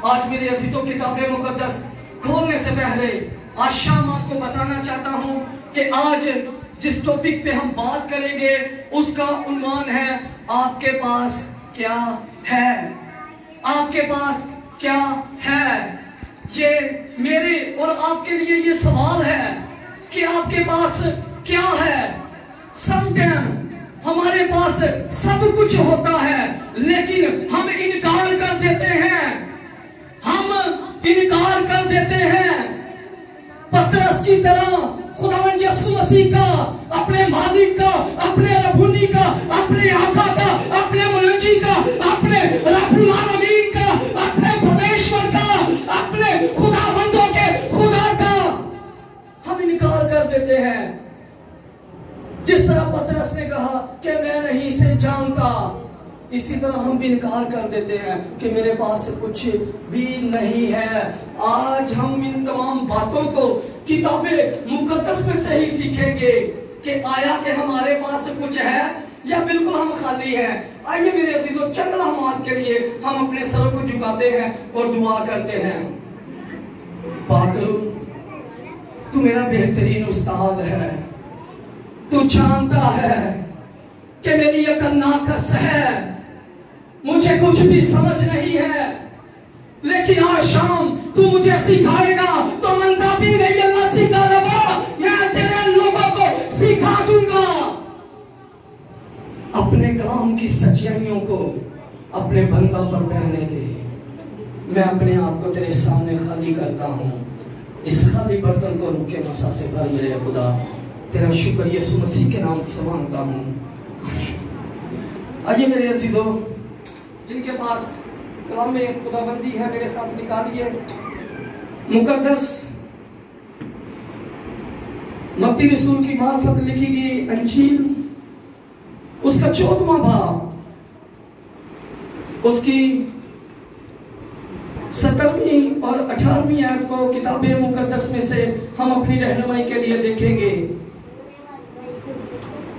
आज मेरे अजीजों किताबे मुकद्दस खोलने से पहले आज शाम आपको बताना चाहता हूं कि आज जिस टॉपिक पे हम बात करेंगे उसका उन्वान है आपके पास क्या है। आपके पास क्या है, ये मेरे और आपके लिए ये सवाल है कि आपके पास क्या है। समटाइम हमारे पास सब कुछ होता है लेकिन हम इनकार कर देते हैं, हम इनकार कर देते हैं। पतरस की तरह खुदावंद यीशु मसीह का, अपने मालिक का, अपने रब्बुनी का, अपने आका का, अपने मुनज्जी का, अपने रब्बुल आलमीन का, अपने परमेश्वर का, अपने खुदावंदों के खुदा का हम इनकार कर देते हैं। जिस तरह पतरस ने कहा कि मैं नहीं इसे जानता, इसी तरह हम भी इनकार कर देते हैं कि मेरे पास कुछ भी नहीं है। आज हम इन तमाम बातों को किताबे मुकद्दस में से ही सीखेंगे कि आया कि हमारे पास कुछ है या बिल्कुल हम खाली हैं। आइए मेरे अजीजों, चंद लम्हात के लिए हम अपने सर को झुकाते हैं और दुआ करते हैं। पाकरू, तू मेरा बेहतरीन उस्ताद है, तू जानता है कि मेरी अकल नाकस है, मुझे कुछ भी समझ नहीं है, लेकिन आज शाम तू मुझे सिखाएगा तो मनता भी नहीं अल्लाह सिखा रहा, मैं तेरे लोगों को सिखा दूंगा। अपने काम की सच्चाइयों को अपने बंदा पर बहने दे। मैं अपने आप को तेरे सामने खाली करता हूँ, इस खाली बर्तन को रुके मसा से भर मेरे खुदा। तेरा शुक्र यीशु मसीह के नाम से मांगता हूँ, आमीन। आइए मेरे अजीजों, जिनके पास कलाम में खुदाबंदी है मेरे साथ निकालिए मुकद्दस मत्ती रसूल की मार्फत लिखी गई अंजील, उसका 14वां बाब, उसकी 17वीं और 18वीं आयत को किताबे मुकद्दस में से हम अपनी रहनुमाई के लिए देखेंगे।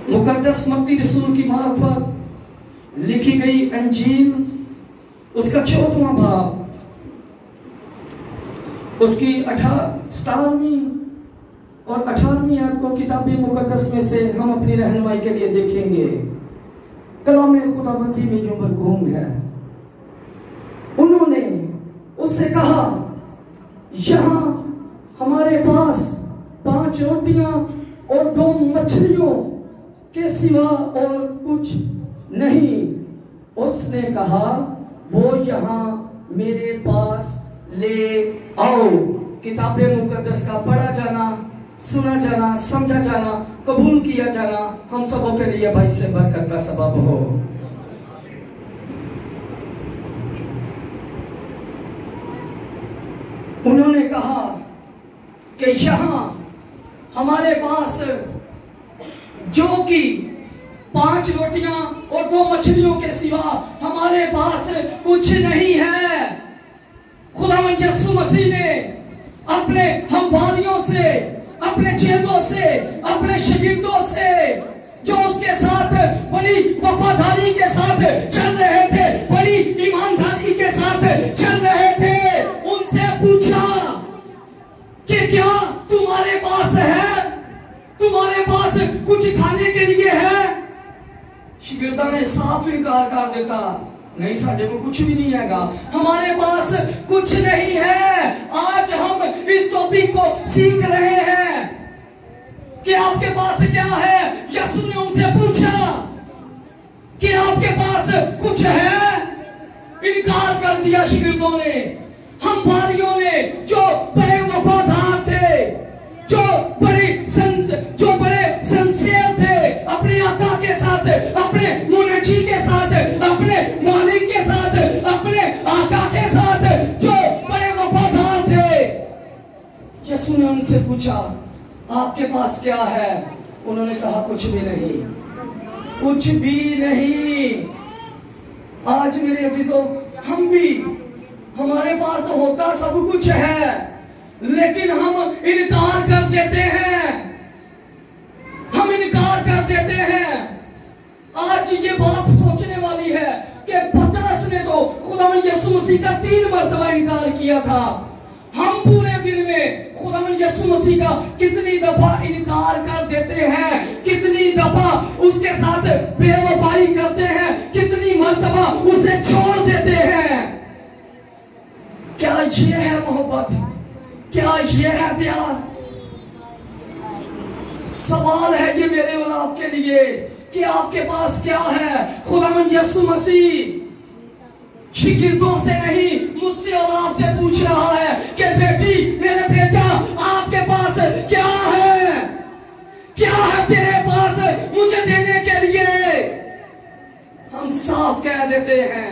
मुकद्दस मत्ती रसूल की मार्फत लिखी गई अंजील, उसका 14वां बाब, उसकी 17वीं और 18वीं आयत को किताबे मुकद्दस में से हम अपनी रहनुमाई के लिए देखेंगे। कलाम खुदाबंदी में यूं मरकूम है, उन्होंने उससे कहा, यहां हमारे पास 5 रोटियां और 2 मछलियों के सिवा और कुछ नहीं। उसने कहा, वो यहाँ मेरे पास ले आओ। किताबे मुकद्दस का पढ़ा जाना, सुना जाना, समझा जाना, कबूल किया जाना हम सबों के लिए भाई से बरकत का सबब हो। उन्होंने कहा कि यहाँ हमारे पास जो कि 5 रोटियां और 2 मछलियों के सिवा हमारे पास कुछ नहीं है। खुदावंद यीशु मसीह ने अपने हमवालियों से, अपने चेलों से, अपने शागिर्दों से जो उसके साथ बड़ी वफादारी के साथ चल रहे थे, बड़ी ईमानदारी के साथ चल रहे थे, उनसे पूछा कि क्या तुम्हारे पास है, तुम्हारे पास कुछ खाने के लिए है? शागिर्दा ने साफ इनकार कर देता, नहीं साढ़े को कुछ भी नहीं हैगा, हमारे पास कुछ नहीं है। आज हम इस टॉपिक को सीख रहे हैं कि आपके पास क्या है। यीशु ने उनसे पूछा कि आपके पास कुछ है? इनकार कर दिया शागिर्दों ने, हमवालियों ने, जो बड़े वफादार थे, जो बड़े सिंसियर थे अपने आका के साथ, अपने मुनज्जी के साथ, अपने मालिक के साथ, अपने आका के साथ, जो बड़े वफादार थे। यीशु ने उनसे पूछा, आपके पास क्या है? उन्होंने कहा, कुछ भी नहीं, कुछ भी नहीं। आज मेरे अजीजों, हम भी, हमारे पास होता सब कुछ है लेकिन हम इनकार कर देते हैं, हम इनकार कर देते हैं। आज ये बात सोचने वाली है कि पतरस ने तो खुदा खुदावंद यीशु मसीह का 3 मरतबा इनकार किया था। हम पूरे दिन में खुदावंद यीशु मसीह का कितनी दफा इनकार कर देते हैं, कितनी दफा उसके साथ बेवफाई करते हैं, कितनी मरतबा उसे छोड़ देते हैं। क्या ये है मोहब्बत? क्या ये है प्यार? सवाल है ये मेरे और आपके लिए कि आपके पास क्या है? खुदावंद यीशु मसीह शिगिर्दों से नहीं, मुझसे और आपसे पूछ रहा है कि बेटी, मेरे बेटा, आपके पास क्या है? क्या है तेरे पास मुझे देने के लिए? हम साफ कह देते हैं,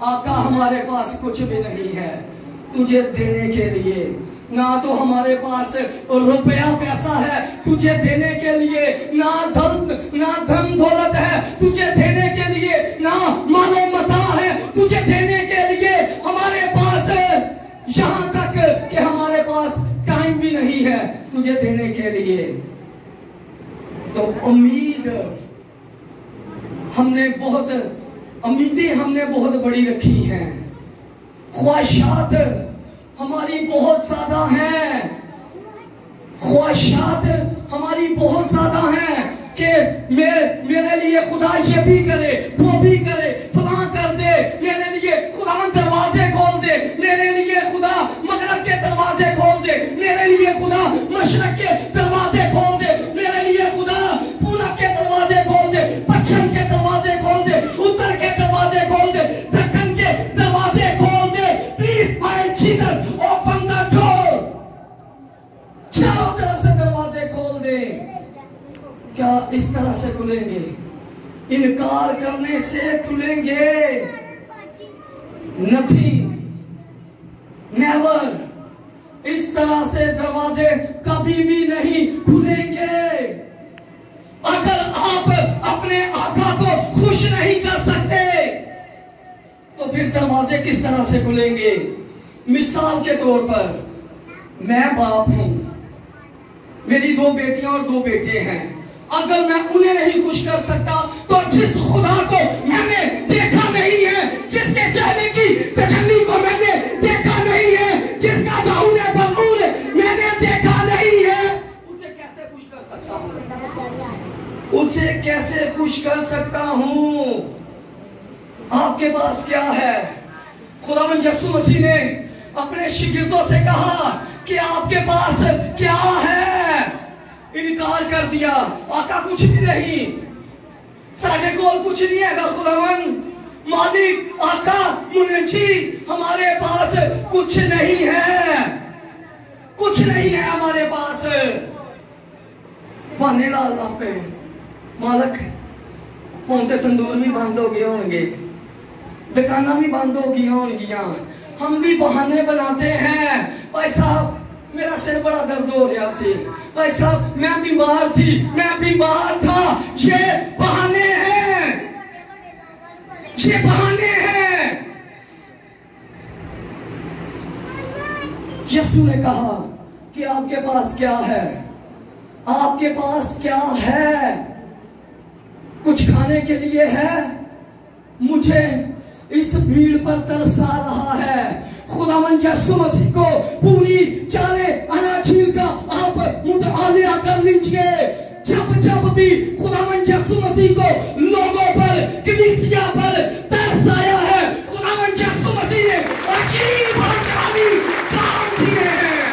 आका हमारे पास कुछ भी नहीं है तुझे देने के लिए। ना तो हमारे पास रुपया पैसा है तुझे देने के लिए, ना धन दौलत है तुझे देने के लिए, ना मानो मता है तुझे देने के लिए। हमारे पास यहाँ तक कि हमारे पास टाइम भी नहीं है तुझे देने के लिए। तो उम्मीदें हमने बहुत बड़ी रखी हैं, ख्वाहिशात हमारी बहुत ज्यादा हैं, ख्वाहिशात हमारी बहुत ज्यादा हैं कि मेरे लिए खुदा ये भी करे, वो भी करे, फलां कर दे, मेरे लिए खुदा दरवाजे खोल दे, मेरे लिए खुदा मगरब के दरवाजे खोल दे, मेरे लिए खुदा मशरक के दरवाजे खोल दे, मेरे लिए खुदा पूरब के दरवाजे खोल दे, पश्चिम के दरवाजे खोल दे, उत्तर के दरवाजे खोल दे, दक्षिण के दरवाजे खोल दे। Please my Jesus open the door. चारों तरफ से दरवाजे खोल दे। क्या इस तरह से खुलेंगे? इनकार करने से खुलेंगे? Nothing, never. इस तरह से दरवाजे कभी भी नहीं खुलेंगे। अगर आप अपने आका को खुश नहीं कर सकते तो फिर दरवाजे किस तरह से खुलेंगे? मिसाल के तौर पर, मैं बाप हूं, मेरी 2 बेटियां और 2 बेटे हैं। अगर मैं उन्हें नहीं खुश कर सकता तो जिस खुदा को मैंने देखा नहीं है, जिसके चेहरे की तजल्ली को मैंने देखा नहीं है, जिसका ज़ाहुर बरूर मैंने देखा नहीं है, उसे कैसे खुश कर सकता हूं? उसे कैसे खुश कर सकता हूं? आपके पास क्या है? खुदावंद यीशु मसीह ने अपने शिगिर्दों से कहा कि आपके पास क्या है? इनकार कर दिया, आका कुछ भी नहीं, साढ़े कोल कुछ नहीं है। खुदावंद, मालिक, आका, मुनीजी, हमारे पास कुछ नहीं है, कुछ नहीं है हमारे पास। बहाने ला ला पे, मालक हम तो तंदूर भी बंद हो गए होंगे, दुकाना भी बंद हो गई होंगियां, हम भी बहाने बनाते हैं। भाई साहब, मेरा सिर बड़ा दर्द हो रहा सी, भाई साहब मैं बीमार थी, मैं बीमार था। ये बहाने हैं, ये बहाने हैं। यीशु ने कहा कि आपके पास क्या है? आपके पास क्या है? कुछ खाने के लिए है? मुझे इस भीड़ पर तरस आ रहा है। खुदावंद यीशु मसीह को पूरी चारे अनाजील का आप मुतालिया कर लीजिए। जब जब भी खुदावंद यीशु मसीह को लोगों पर, कलीसिया पर तरस आया है, खुदावंद यीशु मसीह ने अजीब और जाली काम किए हैं,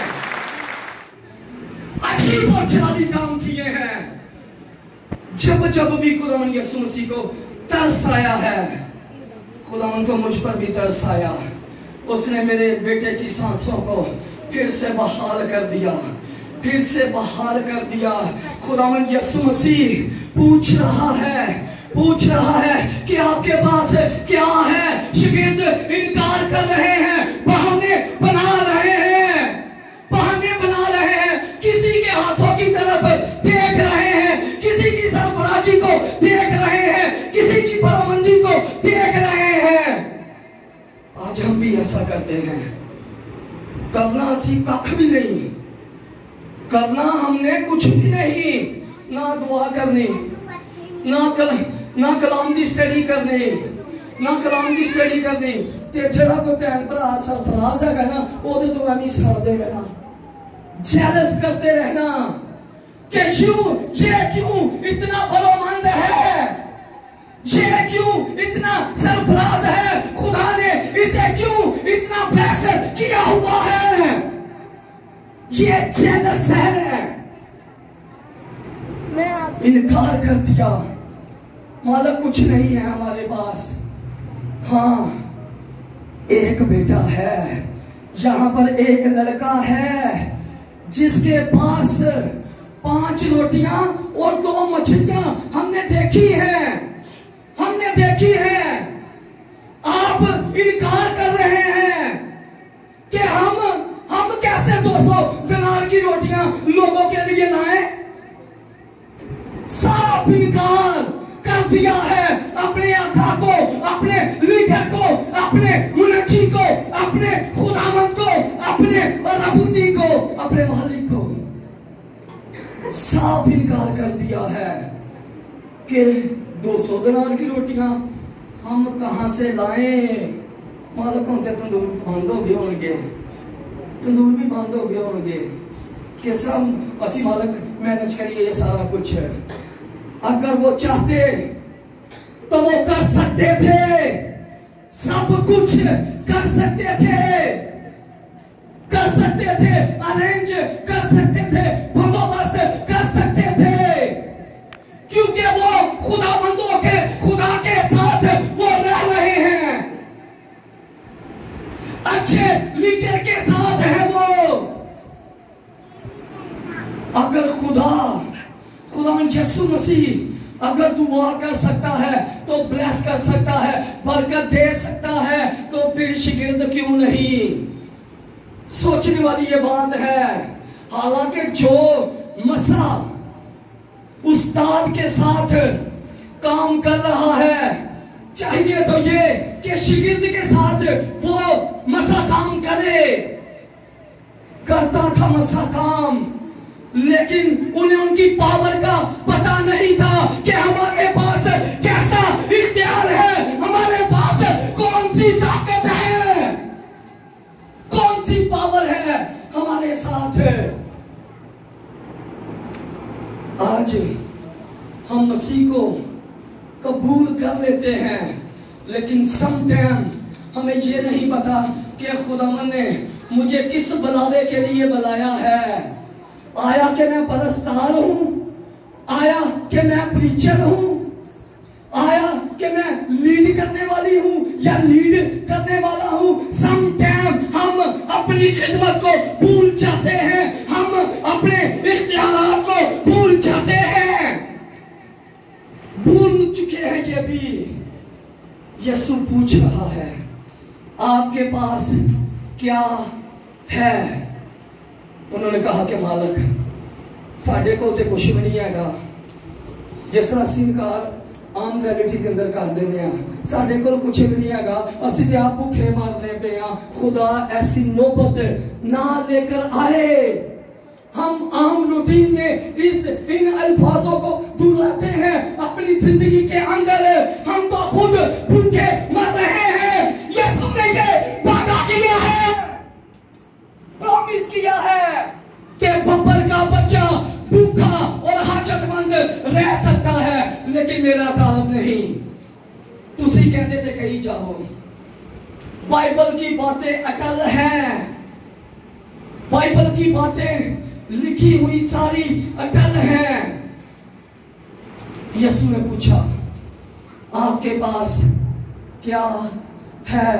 अजीब और जाली काम किए हैं। जब जब भी खुदावंद यीशु मसीह को तरस आया है, खुदावंद को मुझ पर भी तरस आया। उसने मेरे बेटे की सांसों को फिर से बहाल कर दिया, फिर से बहाल कर दिया। खुदावंद यीशु मसीह पूछ रहा है कि आपके पास क्या है? शिगिर्द इनकार कर रहे हैं, बहाने बना रहे हैं, बहाने बना रहे हैं, किसी के हाथों की तरफ देख रहे हैं, किसी की सरफराजी को देख रहे हैं, किसी की बरामदी को देख रहे हैं। आज हम भी ऐसा करते हैं। करना असी कख भी नहीं, करना हमने कुछ भी नहीं, ना दुआ करनी, ना कलाम की स्टडी करनी, ना कलाम की स्टडी करनी। ते जेड़ा कोई भैन भरा सरफराज है ना ओदे तो एवं सड़ते रहना, जेलस करते रहना कि ये क्यों इतना भलोमंद है, ये क्यों इतना सरफराज है, खुदा ने इसे क्यों इतना ब्लेस किया हुआ है, ये जेलस है। इनकार कर दिया, मालिक कुछ नहीं है हमारे पास। हाँ एक बेटा है, यहां पर एक लड़का है जिसके पास 5 रोटियां और 2 मछलियां हमने देखी हैं, हमने देखी हैं। आप इनकार कर रहे हैं कि हम कैसे 200 दिनार की रोटियां लोगों के लिए लाएं। साफ इनकार कर दिया है अपने आका को, अपने लीडर को, अपने मुनजी को, अपने खुदावंद को, अपने रबूनी को, अपने मालिक को। साफ इनकार कर दिया है कि 200 दिनार की रोटियां हम कहां से लाएं। मालिक होते तंदूर बंद हो गए होंगे, तंदूर भी बंद हो गए होंगे, किस तरह असी मालिक मैनेज करिए ये सारा कुछ। अगर वो चाहते तो वो कर सकते थे, सब कुछ कर सकते थे, कर सकते थे, अरेंज कर सकते थे, बंदोबस्त कर सकते थे, क्योंकि वो खुदाबंदों के खुदा के साथ वो रह रहे हैं, अच्छे लीडर के साथ है वो। अगर खुदा यीशु मसीह अगर दुआ कर सकता है तो ब्लेस कर सकता है, बरकत दे सकता है, तो फिर शिगिर्द क्यों नहीं। सोचने वाली ये बात है। हालांकि जो मसा उस्ताद के साथ काम कर रहा है, चाहिए तो ये कि शिगिर्द के साथ वो मसा काम करे। करता था मसा काम, लेकिन उन्हें उनकी पावर का पता नहीं था कि हमारे पास कैसा इख्तियार है, हमारे पास कौन सी ताकत है, कौन सी पावर है हमारे साथ। आज हम मसीह को कबूल कर लेते हैं, लेकिन समटाइम हमें ये नहीं पता कि खुदावन ने मुझे किस बुलावे के लिए बुलाया है। आया कि मैं परस्तार हूं, आया कि मैं प्रीचर हूं, आया कि मैं लीड करने वाली हूं या लीड करने वाला हूं। सम टाइम हम अपनी खिदमत को भूल जाते हैं, हम अपने इख्तियारात को भूल जाते हैं, भूल चुके हैं। ये भी यीशु पूछ रहा है आपके पास क्या है। उन्होंने कहा कि मालिक साढ़े को कुछ भी नहीं है, जिस तरह असीं इनकार आम रियलिटी के अंदर कर देने हैं, साढ़े को कुछ भी नहीं है, असीं ते आप भूखे मारने पे हैं। खुदा ऐसी नौबत ना लेकर आए। हम आम रूटीन में इन अल्फाजों को दोहराते हैं अपनी जिंदगी के अंदर। हम तो खुद भूखे मर रहे हैं। यीशु ने ये वादा किया है, प्रॉमिस किया है कि बब्बर का बच्चा भूखा और हाजतमंद रह सकता है, लेकिन मेरा तालब नहीं। तुसी कहते थे कहीं जाओ, बाइबल की बातें अटल हैं, बाइबल की बातें लिखी हुई सारी अटल हैं। यीशु ने पूछा आपके पास क्या है।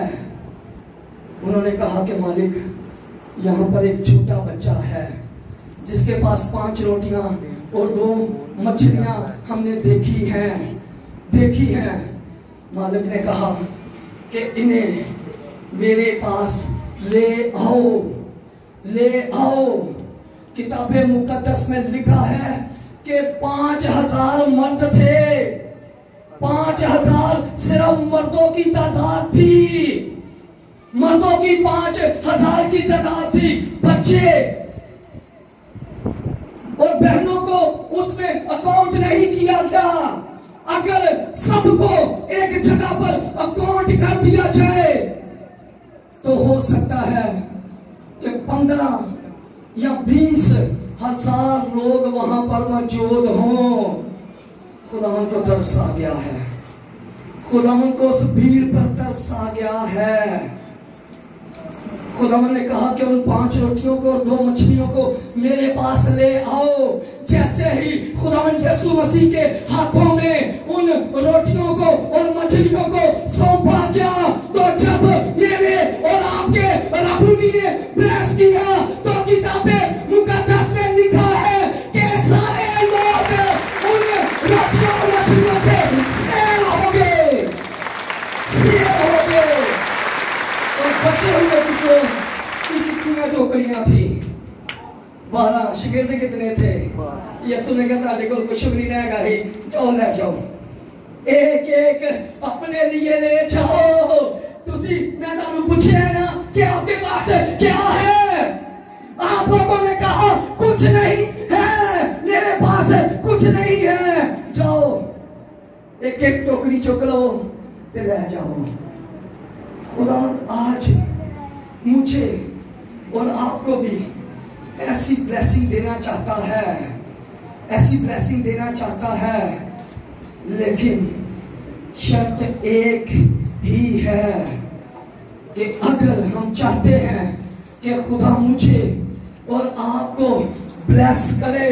उन्होंने कहा कि मालिक यहाँ पर एक छोटा बच्चा है जिसके पास 5 रोटियां और 2 मछलियां हमने देखी हैं। मालिक ने कहा कि इन्हें मेरे पास ले आओ। किताबे मुकद्दस में लिखा है कि 5000 मर्द थे, 5000 सिर्फ मर्दों की तादाद थी, मर्दों की 5000 की तादाद थी। बच्चे और बहनों को उसमें अकाउंट नहीं किया गया। अगर सबको एक जगह पर अकाउंट कर दिया जाए तो हो सकता है कि 15 या 20 हजार लोग वहां पर मौजूद हों। खुदावन को तरस आ गया है, खुदावन को उस भीड़ पर तरस आ गया है। खुदावन ने कहा कि उन 5 रोटियों को और 2 मछलियों को मेरे पास ले आओ। जैसे ही खुदावन यीशु मसीह के हाथों में उन रोटियों को और मछलियों को सौंपा गया, तो जब मेरे और आपके रबूनी ने ब्लेस किया तो किताबे मुकद्दस में लिखा है कि सारे लोग उन रोटियों और मछलियों से सेल हो गए, सेल हो गए। और बचे हुए टुकड़ों की कितनी टोकरियां थी? 12। शिगिर्द कितने थे? यीशु ने कहा ताड़े को कुछ भी नहीं रहेगा ही, जाओ ले जाओ, एक एक अपने लिए ले जाओ। तुसी मैं तानू पूछे है ना कि आपके पास क्या है? आप लोगों ने कहा कुछ नहीं है, मेरे पास कुछ नहीं है। जाओ एक एक टोकरी चुक लो ते ले जाओ। खुदावंद आज मुझे और आपको भी ऐसी ब्लेसिंग देना चाहता है, ऐसी ब्लेसिंग देना चाहता है, लेकिन शर्त एक ही है कि अगर हम चाहते हैं कि खुदा मुझे और आपको ब्लेस करे,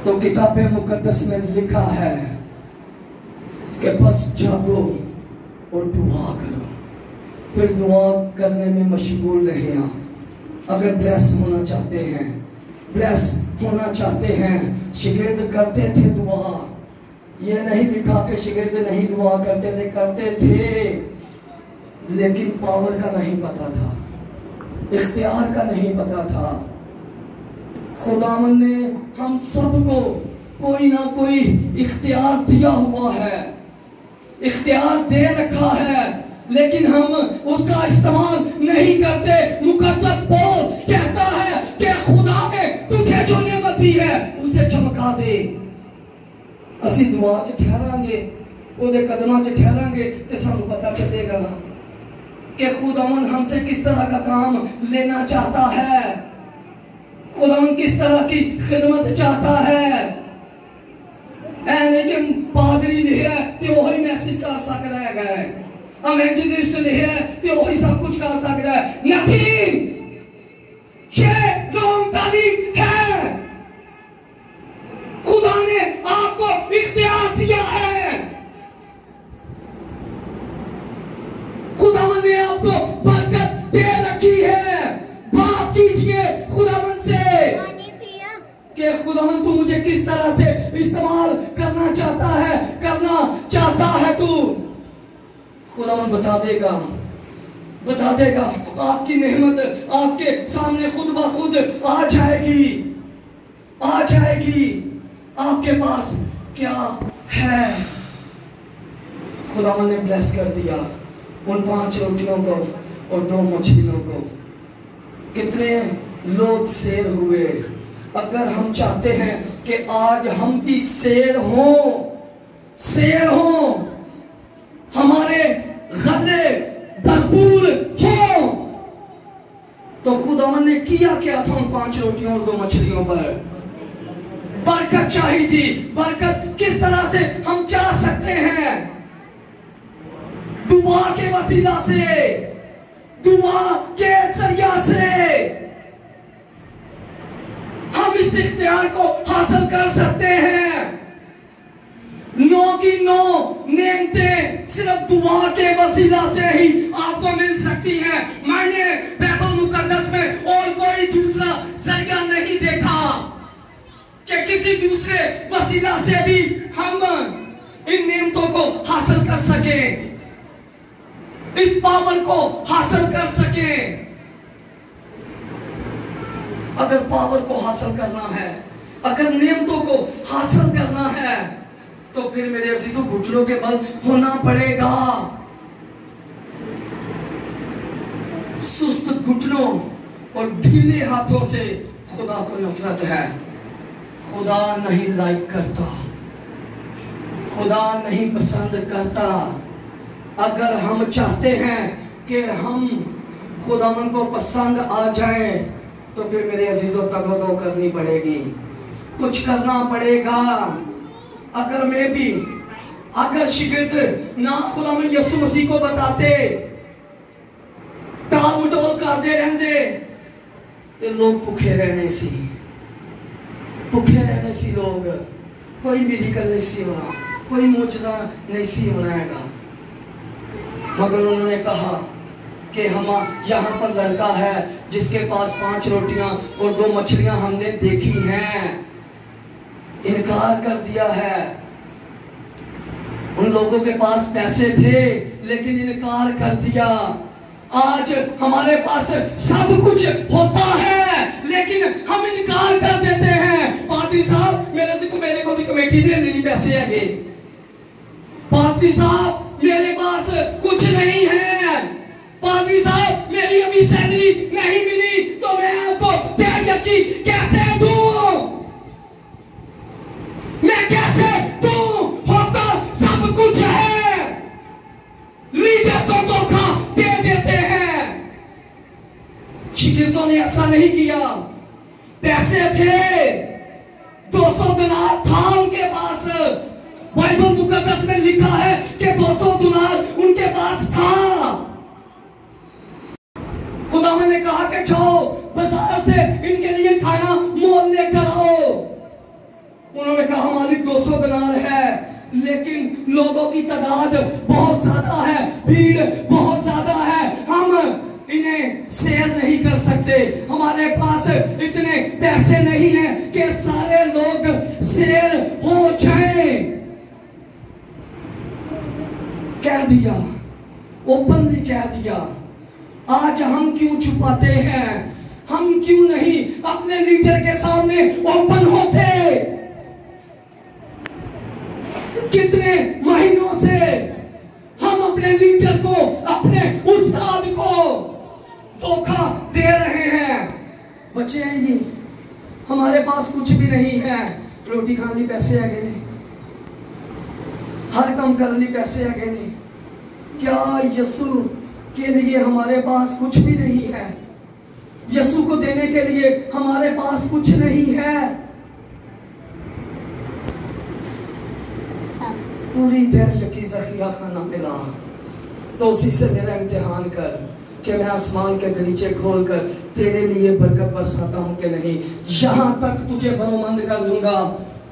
तो किताब मुकद्दस में लिखा है कि बस जागो और दुआ करो, फिर दुआ करने में मशगूल रहे। अगर ब्लेस होना चाहते हैं, ब्लेस होना चाहते हैं। शिगिर्द करते थे दुआ, ये नहीं लिखा कि शिगिर्द नहीं दुआ करते थे, करते थे, लेकिन पावर का नहीं पता था, इख्तियार का नहीं पता था। खुदावन ने हम सबको कोई ना कोई इख्तियार दिया हुआ है, इख्तियार दे रखा है, लेकिन हम उसका इस्तेमाल नहीं करते। मुकद्दस पौल कहता है कि खुदा ने तुझे जो नेमत दी है उसे चमका दे। असी दुआ च ठहरांगे, ओदे कदमां च ठहरांगे ते सानू पता चलेगा ना कि खुदावन हमसे किस तरह का काम लेना चाहता है, खुदावन किस तरह की खिदमत चाहता है। ऐने के पादरी नहीं है तो वही मैसेज कर सकता है, इवेंजलिस्ट नहीं है तो वही सब कुछ कर सकता है। नथिंग, ये रॉन्ग तालीम है। खुदा ने आपको इख्तियार दिया है, खुदावन ने आपको बरकत दे रखी है। बात कीजिए खुदावन से कि खुदावन तू मुझे किस तरह से इस्तेमाल करना चाहता है, करना चाहता है तू। खुदावन बता देगा, बता देगा। आपकी नेमत आपके सामने खुद ब खुद आ जाएगी, आ जाएगी। आपके पास क्या है? खुदावन ने ब्लेस कर दिया उन 5 रोटियों को और 2 मछलियों को। कितने लोग शेर हुए। अगर हम चाहते हैं कि आज हम भी शेर हों, शेर हों, हमारे गले भरपूर हो, तो खुदावन ने किया क्या था उन 5 रोटियों और 2 मछलियों पर? बरकत चाहिए थी। बरकत किस तरह से हम चाह सकते हैं? दुआ के वसीला से, दुआ के जरिया से हम इस इख्तियार को हासिल कर सकते हैं। 9 की 9 नेमतें सिर्फ दुआ के वसीला से ही आपको मिल सकती हैं। मैंने बाइबल मुकद्दस में और कोई दूसरा जरिया नहीं देखा कि किसी दूसरे वसीला से भी हम इन नेमतों को हासिल कर सके, इस पावर को हासिल कर सके। अगर पावर को हासिल करना है, अगर नेमतों को हासिल करना है, तो फिर मेरे अजीजों घुटनों के बल होना पड़ेगा। सुस्त घुटनों और ढीले हाथों से खुदा को नफरत है। खुदा नहीं लाइक करता, खुदा नहीं पसंद करता। अगर हम चाहते हैं कि हम खुदावन को पसंद आ जाएं, तो फिर मेरे अजीजों तगदो करनी पड़ेगी, कुछ करना पड़ेगा। अगर शिगिर्द ना खुदावन यीशु मसीह को बताते, टाल मटोल करते रहते, तो लोग भूखे रहने सी लोग, कोई मिरेकल नहीं सी होना, कोई मौजज़ा नहीं सी होनाएगा। मगर उन्होंने कहा कि हम यहाँ पर लड़का है जिसके पास 5 रोटियां और 2 मछलियां हमने देखी हैं, इनकार कर दिया है। उन लोगों के पास पैसे थे लेकिन इनकार कर दिया। आज हमारे पास सब कुछ होता है लेकिन हम इनकार कर देते हैं। पादरी साहब मेरे को भी कमेटी दे लेनी पैसे है, पादरी साहब मेरे पास कुछ नहीं है, पादरी साहब मेरी अभी सैलरी नहीं मिली तो मैं आपको तैयारी कैसे दूं, मैं कैसे दूं, होता सब कुछ है, लीडर को धोखा दे देते हैं। शिगिर्दों ने ऐसा नहीं किया, पैसे थे, 200 दिनार था उनके पास, बाइबल मुकद्दस में लिखा है कि 200 दिनार उनके पास था। खुदावन ने कहा कि जाओ बाजार से इनके लिए खाना मोल लेकर आओ। उन्होंने कहा मालिक 200 दिनार है, लेकिन लोगों की तादाद बहुत ज्यादा है, भीड़ बहुत ज्यादा है, हम इन्हें शेयर नहीं कर सकते, हमारे पास इतने पैसे नहीं हैं कि सारे लोग शेयर हो जाएं। कह दिया, ओपनली कह दिया। आज हम क्यों छुपाते हैं, हम क्यों नहीं अपने लीडर के सामने ओपन होते? कितने महीनों से हम अपने लीडर को, अपने उस्ताद को धोखा दे रहे हैं। बच्चे आएंगे, हमारे पास कुछ भी नहीं है, रोटी खाने ली पैसे आगे नहीं, हर काम करने ली पैसे आगे नहीं। क्या यीशु के लिए हमारे पास कुछ भी नहीं है? यीशु को देने के लिए हमारे पास कुछ नहीं है। पूरी धैर्य की जखीरा खाना मिला तो उसी से मेरा इम्तिहान कर कि मैं आसमान के गलीचे खोलकर तेरे लिए बरकत बरसाता हूं कि नहीं। यहां तक तुझे बरोमंद कर दूंगा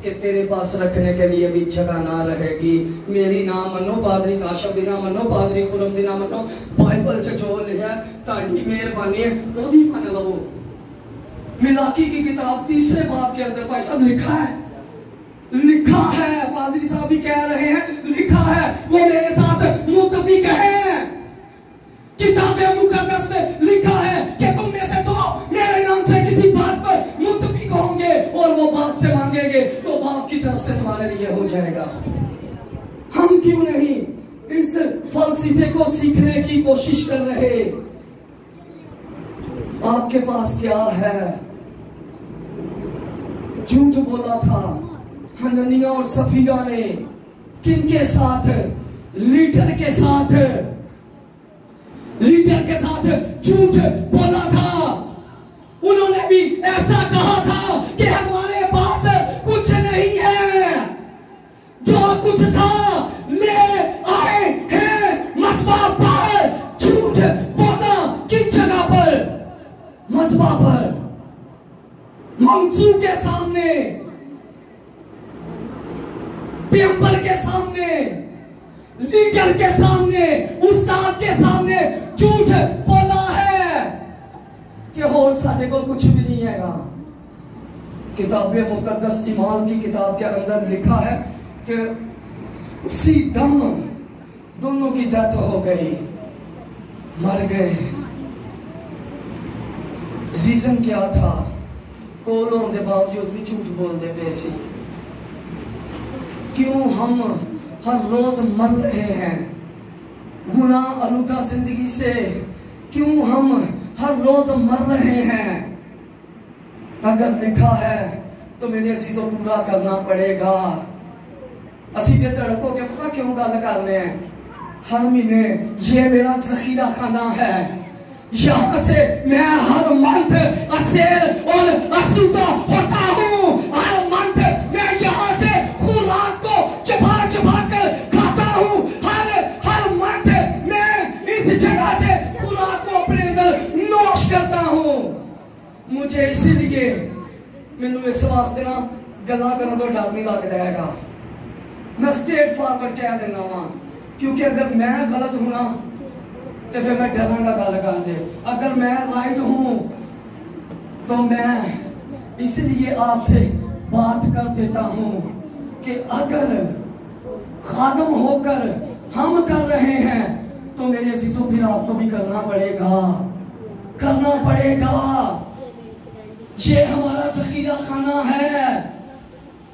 कि तेरे पास रखने के लिए भी जगह ना रहेगी। मेरी ना मनो पादरी काशफ दी ना मनो, पादरी खुरम दी ना मनो, बाइबल च जो लिखा ताड़ी मेहरबानी है ओदी मन लवो। मिलाकी की किताब 3 बाब के अंदर भाई साहब लिखा है, पादरी साहब भी कह रहे हैं लिखा है, वो मेरे साथ मुत्तफिक है। किताबे मुकद्दस में लिखा है कि तुम में से तो मेरे नाम से किसी बात पर मुत्तफिक होंगे और वो बाप से मांगेंगे तो बाप की तरफ से तुम्हारे लिए हो जाएगा। हम क्यों नहीं इस फलसफे को सीखने की कोशिश कर रहे? आपके पास क्या है? झूठ बोला था हननिया और सफीरा ने, किनके साथ? लीडर के साथ झूठ बोला था। उन्होंने भी ऐसा कहा था कि हमारे पास कुछ नहीं है, जो कुछ था ले आए हैं मस्बा पर। झूठ बोला किस जगह पर? मस्बा पर, मंसूर के सामने, पैगंबर के सामने, लीडर के सामने, उस्ताद के सामने झूठ बोला है कि और साढ़े को कुछ भी नहीं है। किताबे मुकद्दस ईमान की किताब के अंदर लिखा है कि उसी दम दोनों की डेथ हो गई, मर गए। रीजन क्या था? कोल होने के बावजूद भी झूठ बोलते पे सी। क्यों हम हर रोज मर रहे हैं गुनाह आलूदा जिंदगी से? क्यों हम हर रोज मर रहे हैं? अगर लिखा है तो मेरे अजीजों पूरा करना पड़ेगा। असी बेहतर रखो कि पता क्यों गल करने हैं? हर महीने ये मेरा जखीरा खाना है, यहाँ से मैं हर मंथ असेर और आसूदा होता हूँ। हर मंथ मैं यहाँ से खुराक को चबा चबा कर खाता हूँ। हर मंथ मैं इस जगह से खुराक को अपने अंदर नोश करता हूँ। मुझे इसीलिए मैनू इस वास्ते ना गल्लां करन तो डर नहीं लगता हैगा। मैं स्ट्रेट फॉरवर्ड कह देना वा, क्योंकि अगर मैं गलत हूं ना तो फिर मैं डरांगा गल कर दे। अगर मैं राइट हूं तो मैं इसलिए आपसे बात कर देता हूं कि अगर खादम होकर हम कर रहे हैं तो मेरे अजीजों फिर आपको भी करना पड़ेगा, करना पड़ेगा। ये हमारा जखीरा खाना है।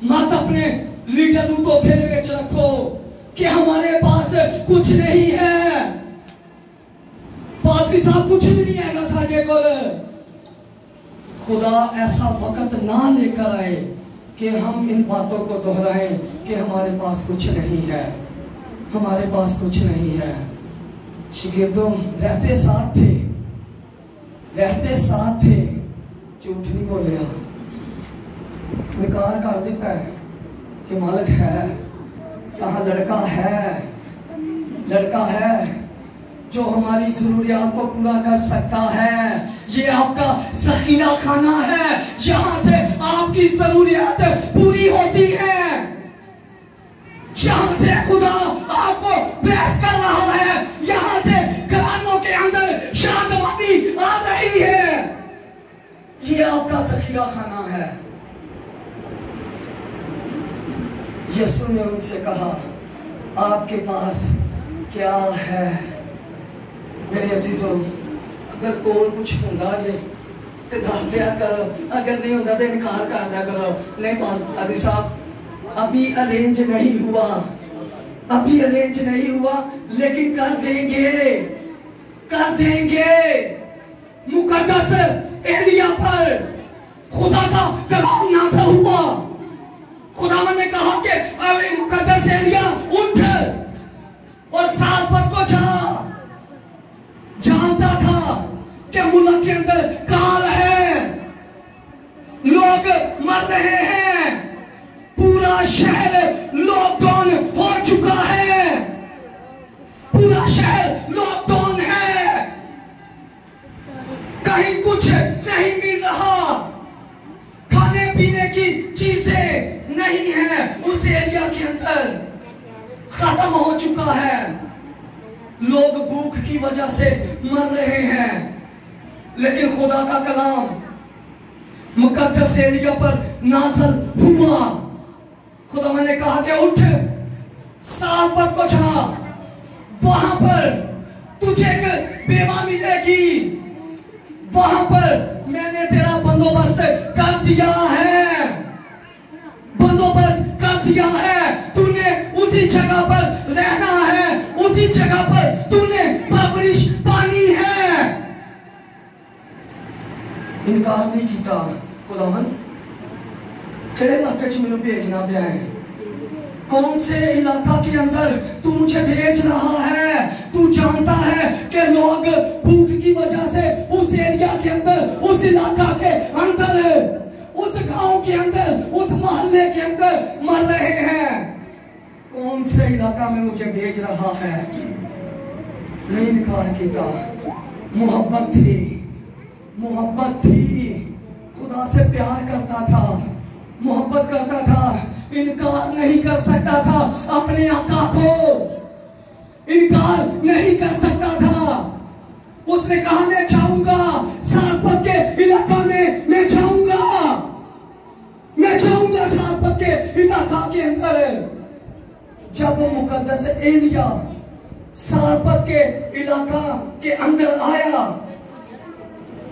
मत अपने लीडर को धोखे दे विच रखो कि हमारे पास कुछ नहीं है। पादरी साहब कुछ भी नहीं है साडे कोल। खुदा ऐसा वक्त ना लेकर आए कि हम इन बातों को दोहराएं कि हमारे पास कुछ नहीं है, हमारे पास कुछ नहीं है। शागिर्दों रहते साथ थे, रहते साथ थे, झूठ नहीं बोलिया, इनकार कर देता है कि मालिक है, यहाँ लड़का है, लड़का है जो हमारी जरूरियात को पूरा कर सकता है। ये आपका जखीरा खाना है, यहाँ से आपकी जरूरियात पूरी होती है। यहाँ से खुदा आपको ब्लेस कर रहा है, यहाँ से घरानों के अंदर शादमानी आ रही है। ये आपका जखीरा खाना है। यीशु ने उनसे कहा आपके पास क्या है? मेरे अजीजों, अगर कोल कुछ होंदा जे ते दस दिया करो, अगर नहीं होता तो इनकार कर दिया करो। नहीं पादरी साहब अभी अरेंज नहीं हुआ, अभी अरेंज नहीं हुआ, लेकिन कर देंगे, कर देंगे। मुकद्दस एलिया पर खुदा का कलाम नाज़िल हुआ। खुदावन ने कहा कि अरे मुकद्दस एलिया उठ और सारपत को जा। जानता था कि मुल्क के अंदर काल है, लोग मर रहे हैं, पूरा शहर लॉकडाउन हो चुका है, पूरा शहर लॉकडाउन है, कहीं कुछ नहीं मिल रहा, खाने पीने की चीजें नहीं है। उस एरिया के अंदर खत्म हो चुका है, लोग भूख की वजह से मर रहे हैं। लेकिन खुदा का कलाम मुकद्दस एरिया पर नाज़िल हुआ। खुदा ने कहा कि उठ सारपत को जा, वहां पर तुझे एक बेवा मिलेगी, वहां पर मैंने तेरा बंदोबस्त कर दिया है, बंदोबस्त कर दिया है। तूने उसी जगह पर रहना है, उसी जगह पर तूने परवरिश पानी है। इनकार नहीं किया। खुदावन केड़े इलाके च मैनू भेजना पिया है, कौन से इलाका के अंदर तू मुझे भेज रहा है? तू जानता है कि लोग भूख की वजह से उस एरिया के अंदर, उस इलाका के अंदर, उस गांव के अंदर, उस मोहल्ले के अंदर मर रहे हैं। कौन से इलाका में मुझे भेज रहा है? नहीं इनकार किया। मोहब्बत थी, मोहब्बत थी, खुदा से प्यार करता था, मोहब्बत करता था, इनकार नहीं कर सकता था, अपने आका को इनकार नहीं कर सकता था। उसने कहा मैं जाऊंगा सारपत के इलाका में, मैं जाऊंगा, मैं जाऊंगा सारपत के इलाका के अंदर। जब मुकद्दस एलिया सारपत के इलाका के अंदर आया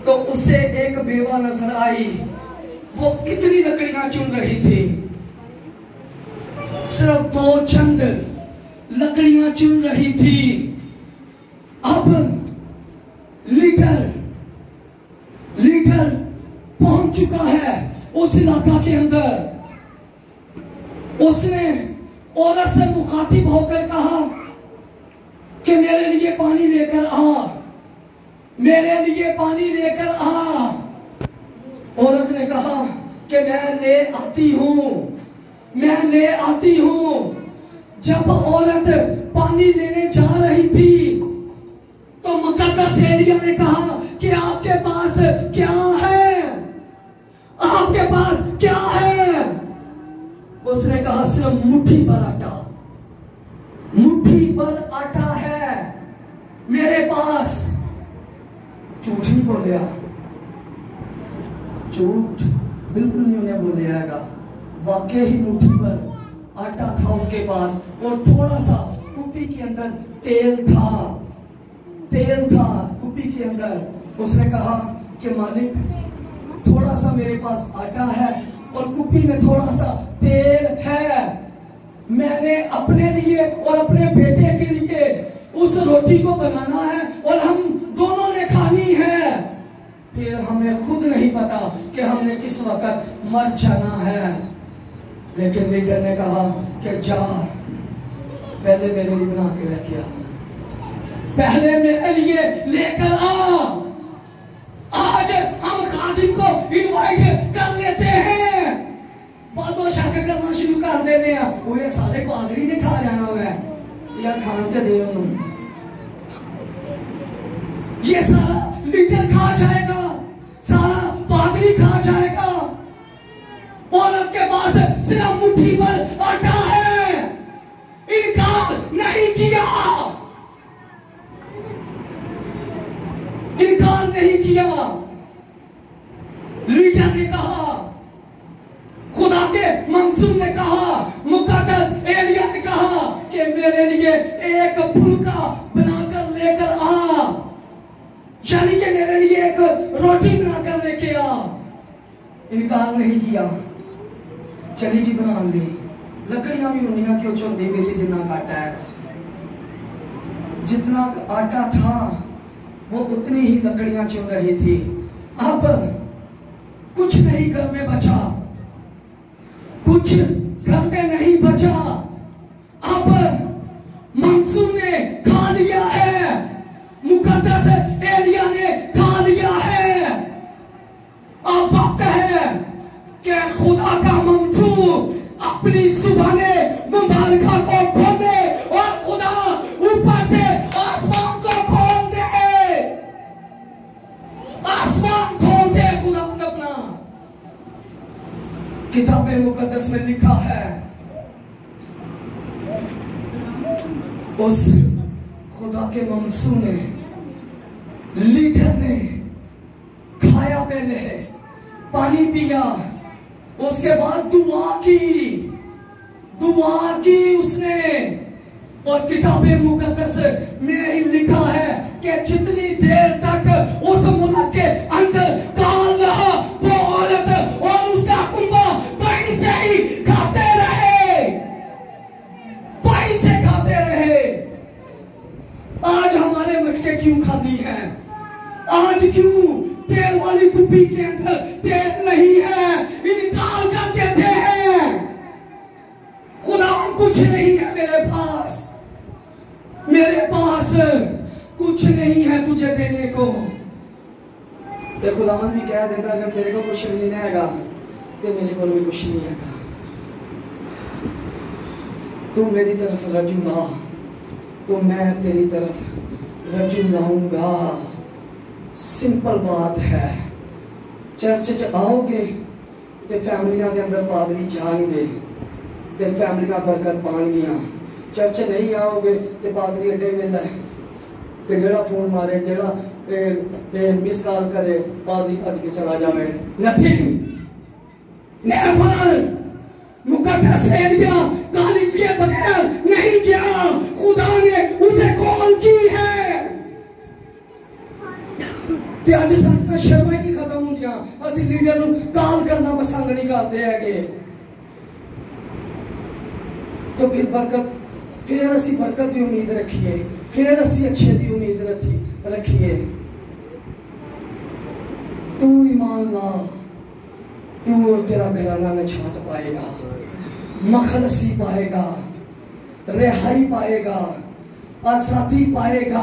तो उसे एक बेवा नजर आई। वो कितनी लकड़ियां चुन रही थी, सिर्फ 2 चंद लकड़ियां चुन रही थी। अब लीडर पहुंच चुका है उस इलाका के अंदर। उसने औरत से मुखातिब होकर कहा कि मेरे लिए पानी लेकर आ, मेरे लिए पानी लेकर आ। औरत ने कहा कि मैं ले आती हूं, मैं ले आती हूं। जब औरत पानी लेने जा रही थी तो मुकद्दस एलिया ने कहा कि आपके पास क्या है, आपके पास क्या है? उसने कहा सिर्फ मुट्ठी भर आटा, मुट्ठी भर आटा है मेरे पास। झूठ नहीं बोलिया, झूठ बिल्कुल नहीं उन्हें बोलिएगा। वाकई ही मुट्ठी भर आटा था उसके पास और थोड़ा सा कुप्पी के अंदर तेल था, तेल था कुप्पी के अंदर। उसने कहा कि मालिक थोड़ा सा मेरे पास आटा है और कुप्पी में थोड़ा सा तेल है, मैंने अपने लिए और अपने बेटे के लिए उस रोटी को बनाना है और हम दोनों ने खानी है। फिर हमें खुद नहीं पता कि हमने किस वक्त मर जाना है। लेकिन लीडर ने कहा कि जा पहले मेरे लिए बना के लेके आ, पहले मेरे लिए लेकर आ। आज हम खादिम को इनवाइट कर लेते हैं, बातों शक करना शुरू कर देते हैं। वो ये सारे पादरी ने खा जाना हुआ है यार, खान ते दे उन्होंने, ये सारा लीडर खा जाएगा, सारा पादरी खा जाएगा। औरत के पास सिर्फ मुट्ठी भर आटा है, इनकार नहीं किया, इनकार नहीं किया। लीडर ने कहा, खुदा के मंसूर ने कहा, मुकद्दस एलिया ने कहा कि मेरे लिए एक फुल्का बनाकर लेकर आ, यानी कि मेरे लिए एक रोटी बनाकर लेके आ। इनकार नहीं किया, चली की बना ली। लकड़ियां भी उन्नियां क्यों चुनती भी सी जितना आटा है, जितना आटा था वो उतनी ही लकड़ियां चुन रही थी। अब कुछ नहीं घर में बचा, कुछ घर में नहीं बचा। अब मंसूर ने खा लिया है, मुकद्दस एलिया ने खा लिया है। अब वक्त है कि खुदा का मंसूर अपनी सुबह मुबारका को खोले और खुदा ऊपर से आसमान को खोल दे, आसमान खोल दे खुदा अपना। किताब मुकद्दस में लिखा है उस खुदा के मंसूर ने, लीडर ने खाया, पहले पानी पिया, उसके बाद दुआ की उसने। और किताबे मुकद्दस में ही लिखा है कि जितनी देर तक उस मुल्क के अंदर काल रहा वो औरत और उसका कुंबा वहीं से ही खाते रहे, वहीं से खाते रहे। आज हमारे मटके क्यों खाली हैं? आज क्यों तेल वाली कुप्पी के अंदर तेल नहीं है? इनकार कर देते हैं। खुदा कुछ नहीं है मेरे पास, मेरे पास कुछ नहीं है तुझे देने को। तो खुदावन भी कह देता अगर तेरे को कुछ भी नहीं हैगा तो मेरे को भी कुछ नहीं हैगा। तू मेरी तरफ रजू ला तो मैं तेरी तरफ रजू लाऊंगा। सिंपल बात है। चर्च च आओगे तो फैमिलियां के अंदर पादरी जाएंगे तो फैमिलियां बरकत पाएंगियां। चर्च नहीं आओगे तो पादरी अड्डे वेला कि जड़ा फोन मारे, जड़ा मिस कॉल करे, पादरी भज के चला जाए। Nothing, never. मुकद्दस एलिया गाली के बगैर नहीं गया, खुदा ने उसे कॉल की है। ते अज साडा शर्मा ही नहीं खत्म होंदियां, असि लीडर नूं कॉल करना पसंद नहीं करते हैगे। तो फिर बरकत, फिर असी बरकत की उम्मीद रखिए, फिर असी अच्छे की उम्मीद रखिए। तू ईमान ला, तू और तेरा घराना नजात पाएगा, मखलसी पाएगा, रिहाई पाएगा। आजादी पाएगा।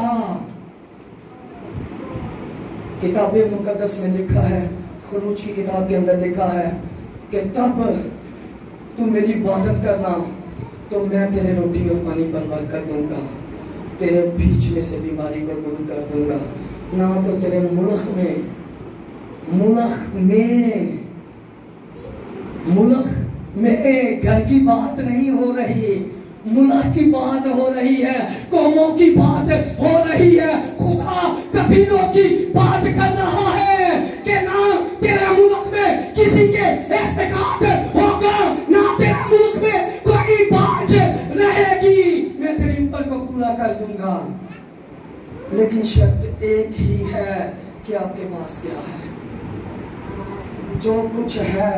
किताब मुकद्दस में लिखा है, खरूज की किताब के अंदर लिखा है कि तब तू मेरी इबादत करना तो मैं तेरे रोटी और पानी पर बरकत दूंगा, तेरे बीच में से बीमारी को दूर कर दूंगा। ना तो तेरे मुल्क में घर की बात नहीं हो रही, मुल्क की बात हो रही है, कौमों की बात हो रही है। खुदा कबीलों की बात कर रहा है कि ना तेरे मुल्क में किसी के इस्तेकात होगा, ना तेरे मुल्क में कोई बात रहेगी, मैं तेरे ऊपर को पूरा कर दूंगा। लेकिन शर्त एक ही है कि आपके पास क्या है। जो कुछ है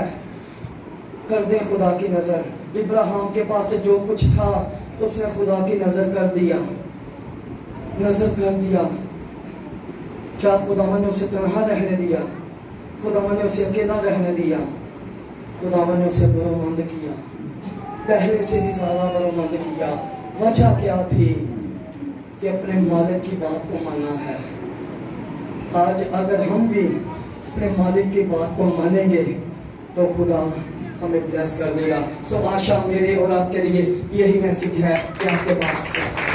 कर दे खुदा की नजर। इब्राहिम के पास से जो कुछ था उसने खुदा की नजर कर दिया। क्या खुदावन ने उसे तन्हा रहने दिया? खुदावन ने उसे अकेला रहने दिया? खुदावन ने उसे बरोमंद किया, पहले से भी ज्यादा बरोमंद किया। वजह क्या थी? कि अपने मालिक की बात को माना है। आज अगर हम भी अपने मालिक की बात को मानेंगे तो खुदा हमें ब्लेस कर देगा। सो आशा मेरे और आपके लिए यही मैसेज है कि आपके पास क्या है।